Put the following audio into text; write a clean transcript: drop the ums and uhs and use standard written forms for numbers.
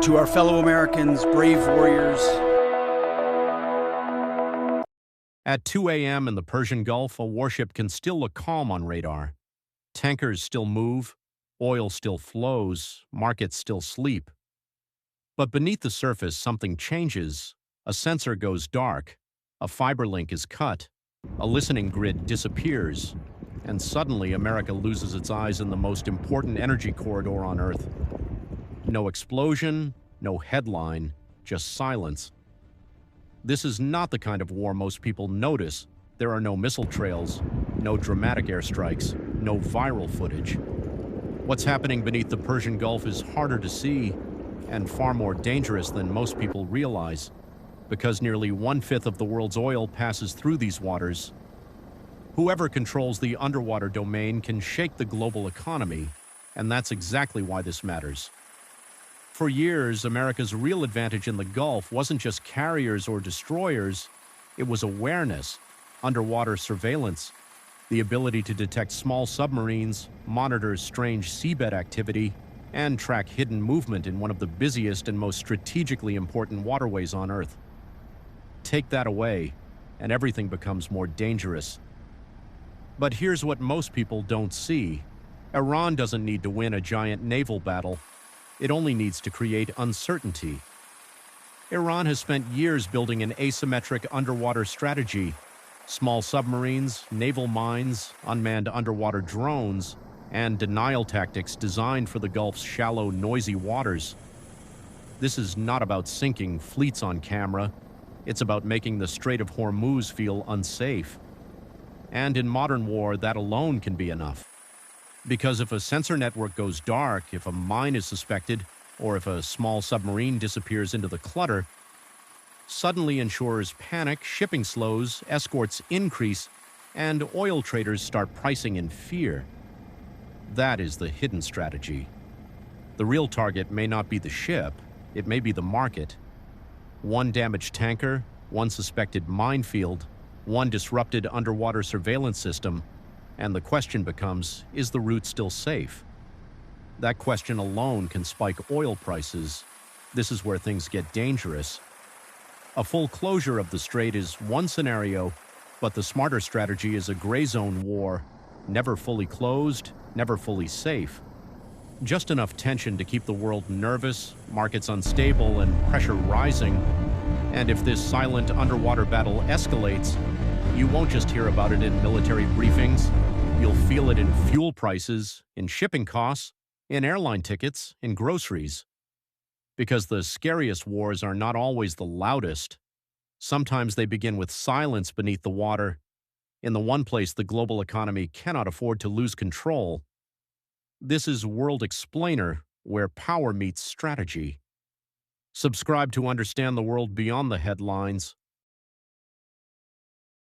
to our fellow Americans, brave warriors. At 2 a.m. in the Persian Gulf, a warship can still look calm on radar. Tankers still move, oil still flows, markets still sleep. But beneath the surface, something changes. A sensor goes dark, a fiber link is cut, a listening grid disappears, and suddenly America loses its eyes in the most important energy corridor on Earth. No explosion, no headline, just silence. This is not the kind of war most people notice. There are no missile trails, no dramatic airstrikes, no viral footage. What's happening beneath the Persian Gulf is harder to see and far more dangerous than most people realize, because nearly 1/5 of the world's oil passes through these waters. Whoever controls the underwater domain can shake the global economy, and that's exactly why this matters. For years, America's real advantage in the Gulf wasn't just carriers or destroyers, it was awareness, underwater surveillance, the ability to detect small submarines, monitor strange seabed activity, and track hidden movement in one of the busiest and most strategically important waterways on Earth. Take that away, and everything becomes more dangerous. But here's what most people don't see. Iran doesn't need to win a giant naval battle. It only needs to create uncertainty. Iran has spent years building an asymmetric underwater strategy. Small submarines, naval mines, unmanned underwater drones, and denial tactics designed for the Gulf's shallow, noisy waters. This is not about sinking fleets on camera. It's about making the Strait of Hormuz feel unsafe. And in modern war, that alone can be enough. Because if a sensor network goes dark, if a mine is suspected, or if a small submarine disappears into the clutter, suddenly insurers panic, shipping slows, escorts increase, and oil traders start pricing in fear. That is the hidden strategy. The real target may not be the ship, it may be the market. One damaged tanker, one suspected minefield, one disrupted underwater surveillance system, and the question becomes, is the route still safe? That question alone can spike oil prices. This is where things get dangerous. A full closure of the strait is one scenario, but the smarter strategy is a gray zone war, never fully closed, never fully safe. Just enough tension to keep the world nervous, markets unstable, and pressure rising. And if this silent underwater battle escalates, you won't just hear about it in military briefings. You'll feel it in fuel prices, in shipping costs, in airline tickets, in groceries. Because the scariest wars are not always the loudest. Sometimes they begin with silence beneath the water, in the one place the global economy cannot afford to lose control. This is World Explainer, where power meets strategy. Subscribe to understand the world beyond the headlines.